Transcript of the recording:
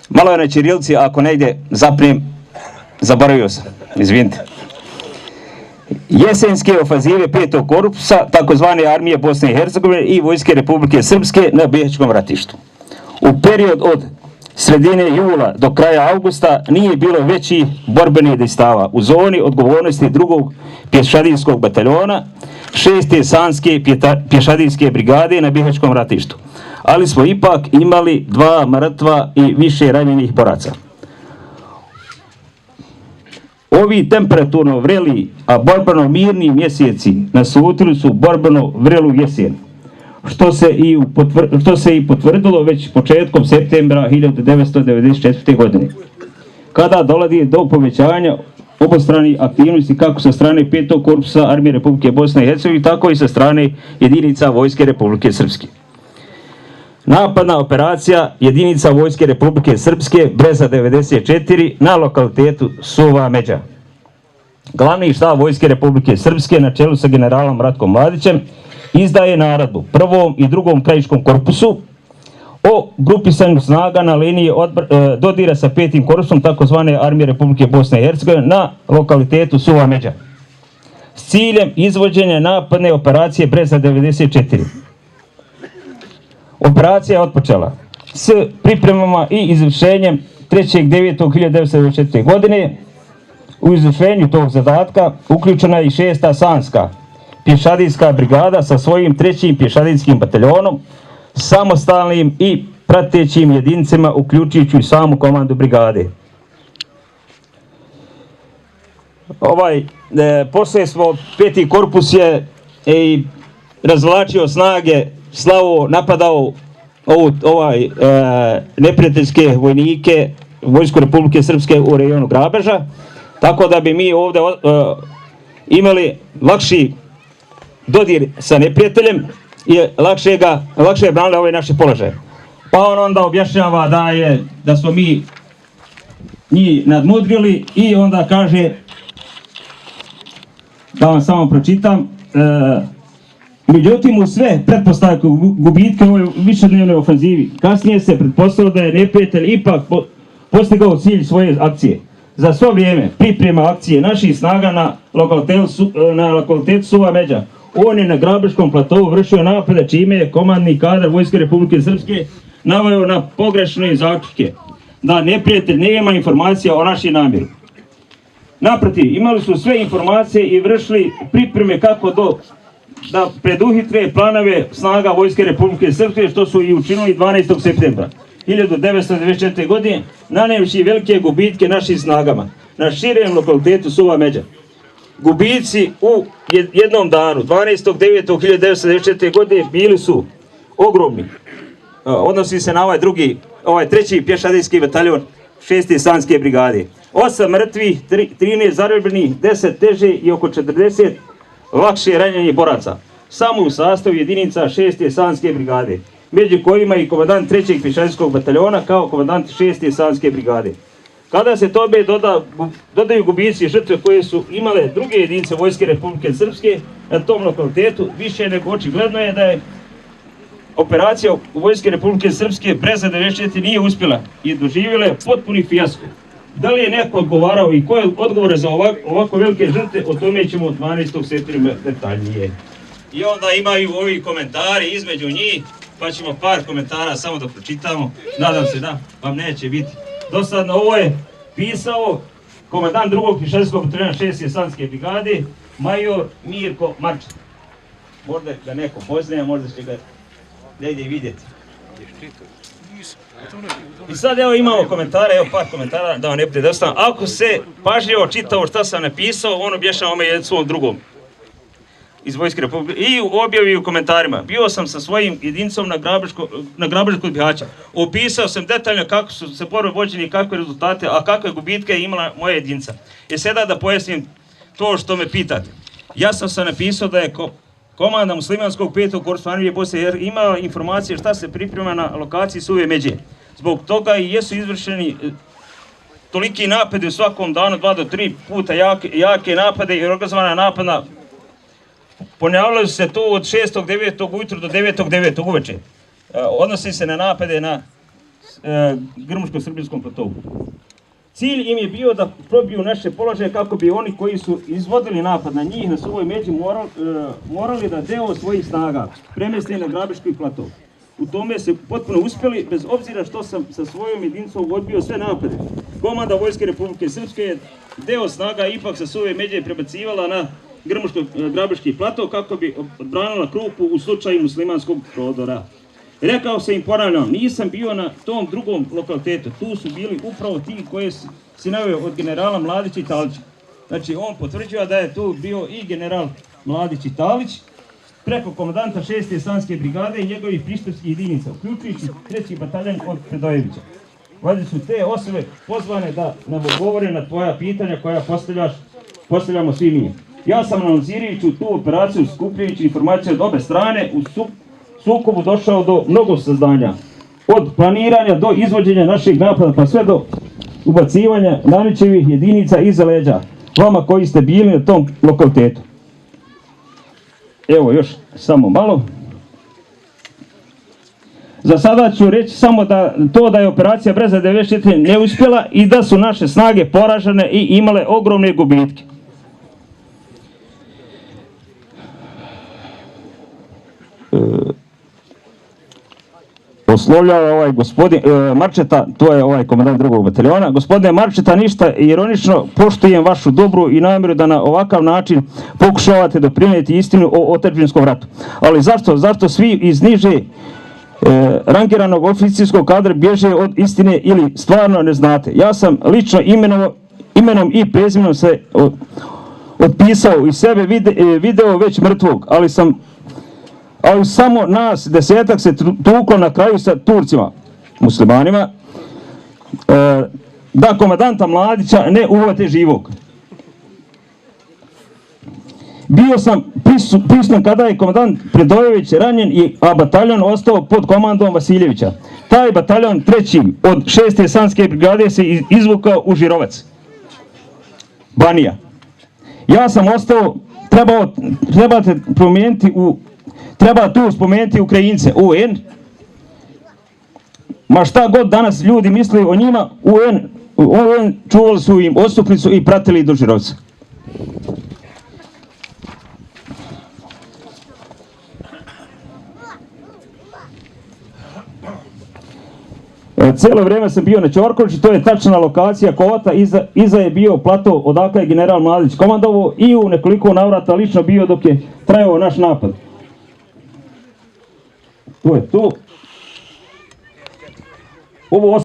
Malo je na ćirilici, ako negdje zaprijem, zaboravio sam, izvinite. Jesenske ofanzive 5. korpusa, takozvane armije Bosne i Hercegovine i vojske Republike Srpske na Bihaćkom ratištu. U period od sredine jula do kraja avgusta nije bilo većih borbenih dejstava u zoni odgovornosti 2. pješadijskog bataljona 6. sanske pješadijske brigade na Bihaćkom ratištu, ali smo ipak imali 2 mrtva i više ranjenih boraca. Ovi temperaturno vreli, a borbeno mirni mjeseci naslutili su borbeno vrelu jesen, što se i potvrdilo već početkom septembra 1994. godine, kada dolazi do povećanja obostranih aktivnosti kako sa strane 5. korpusa Armije Republike Bosne i Hercegovine, tako i sa strane jedinica Vojske Republike Srpske. Napadna operacija jedinica Vojske Republike Srpske Breza 94 na lokalitetu Suva Međa. Glavni štab Vojske Republike Srpske na čelu sa generalom Ratkom Mladićem izdaje naredbu 1. i 2. krajiškom korpusu o grupisanju snaga na liniji dodira sa 5. korpusom takozvane Armije Republike Bosne i Hercegovine na lokalitetu Suva Međa s ciljem izvođenja napadne operacije Breza 94. Operacija je otpočela s pripremama i izvršenjem 3.9.1994. godine. U izvršenju tog zadatka uključena je i 6. sanska pješadijska brigada sa svojim 3. pješadijskim bataljonom, samostalnim i pratećim jedinicama, uključujući samu komandu brigade. Poslije smo 5. korpus je razvlačio snage, slavo napadao neprijateljske vojnike, Vojsku Republike Srpske u rejonu Grabeža, tako da bi mi ovdje imali lakši dodir sa neprijateljem i lakše branili ove naše položaje. Pa on onda objašnjava da smo mi njih nadmudrili i onda kaže, da vam samo pročitam, međutim, u sve pretpostavke gubitke u ovoj višednevnoj ofenzivi, kasnije se pretpostavilo da je neprijatelj ipak postigao cilj svoje akcije. Za svo vrijeme priprema akcije naših snaga na lokalitetu Suva Međa, on je na Grabežkom platovu vršio napade, čime je komandni kadar Vojske Republike Srpske naveo na pogrešne zaključke, da neprijatelj nema informacija o našoj namjeri. Naprotiv, imali su sve informacije i vršili pripreme kako da preduhitre planove snaga Vojske Republike Srpske, što su i učinili 12. septembra 1994. godine, nanevši velike gubitke našim snagama na širem lokalitetu Suva Međa. Gubici u jednom danu, 12.9.1994. godine, bili su ogromni. Odnosi se na ovaj 3. pješadijski bataljon 6. sanske brigade. 8 mrtvih, 13 zarobljenih, 10 teže i oko 40 lakše ranjenih boraca. Samo u sastavu jedinica 6. sanske brigade, među kojima i komandant 3. pješadijskog bataljona kao komandant 6. sanske brigade. Kada se tome dodaju gubici i žrtve koje su imale druge jedinice Vojske Republike Srpske na tom lokalitetu, više nego očigledno je da je operacija Vojske Republike Srpske Breza 94 nije uspjela i doživjela je potpuni fijasko. Da li je neko odgovarao i koje odgovore za ovako velike žrtve, o tome ćemo 12. septembra detaljnije. I onda imaju ovi komentari između njih, pa ćemo par komentara samo da pročitamo. Nadam se da vam neće biti dosadno. Ovo je pisao komandant 2. pješadijskog bataljona 6. sanske brigade, major Mirko Marčić. Možda ga neko poznaje, možda će ga negdje vidjeti. I sad evo imamo komentare, evo par komentara da vam ne bude dosta. Ako se pažljivo čitao šta sam napisao, on objašnjava ome svom drugom iz Vojske Republike i u objavi u komentarima. Bio sam sa svojim jedinicom na Grabežu kod Bihaća. Opisao sam detaljno kako su se borbe vođeni i kakve rezultate, a kakve gubitke je imala moja jedinica. I sada da pojasnim to što me pitate. Ja sam napisao da je komanda muslimanskog 5. korpusa Armije Bosne i Hercegovine imala informacije šta se priprema na lokaciji Suve Međe. Zbog toga i jesu izvršeni toliki napade u svakom danu, 2 do 3 puta jake napade i organizovana napada. Ponavljaju se to od 6.9. ujutru do 9.9. uveče. Odnosi se na napade na Grmuško-Srbinskom platovu. Cilj im je bio da probiju naše položaje kako bi oni koji su izvodili napad na njih na Suvoj Međi morali da deo svojih snaga premesti na Grabiški platov. U tome se potpuno uspjeli, bez obzira što sam sa svojom jedinicom odbio sve napade. Komanda Vojske Republike Srpske je deo snaga ipak sa Suve Međe prebacivala na Grabiški platov kako bi odbranila Krupu u slučaju muslimanskog prodora. Rekao sam im, ponavljam, nisam bio na tom drugom lokalitetu, tu su bili upravo ti koji si naveo od generala Mladića i Talića. Znači on potvrđuje da je tu bio i general Mladić i Talić, preko komandanta 6. Sanske brigade i njegovih prištovskih jedinica, uključujući 3. bataljan od Predojevića. Valjda su te osobe pozvane da nam odgovore na tvoja pitanja koja postavljamo svi mi. Ja sam analizirajući tu operaciju, skupljajući informacije od obe strane, u sukobu došao do mnogo saznanja. Od planiranja do izvođenja naših napada, pa sve do ubacivanja Nanićevih jedinica iza leđa, vama koji ste bili na tom lokalitetu. Evo još samo malo. Za sada ću reći samo da je operacija Breza 94 neuspjela i da su naše snage poražene i imale ogromne gubitke. Oslovljava ovaj gospodin Marčeta, to je ovaj komandant drugog bataljona. Gospodine Marčeta, ništa ironično, poštujem vašu dobru i namjeru da na ovakav način pokušavate doprinijeti istinu o otadžbinskom ratu. Ali zašto svi iz niže rangiranog oficirskog kadra bježe od istine ili stvarno ne znate? Ja sam lično imenom i prezimenom se otpisao i sebe video već mrtvog, ali samo nas 10-ak se tuklo na kraju sa Turcima, muslimanima, da komandanta Mladića ne uvate živog. Bio sam prisutan kada je komandant Predojević ranjen, a bataljon ostao pod komandom Vasiljevića. Taj bataljon 3. od 6. Sanske brigade se izvukao u Žirovac, Banija. Ja sam ostao, treba tu spomenuti Ukrajince, UN. Ma šta god danas ljudi misle o njima, UN čuvali su im odstupnicu i pratili do Žirovca. Cijelo vrijeme sam bio na Ćorkovići, to je tačna lokacija Kovata, iza je bio plato odakle je general Mladić komandovao i u nekoliko navrata lično bio dok je trajao naš napad. To je to. Ovo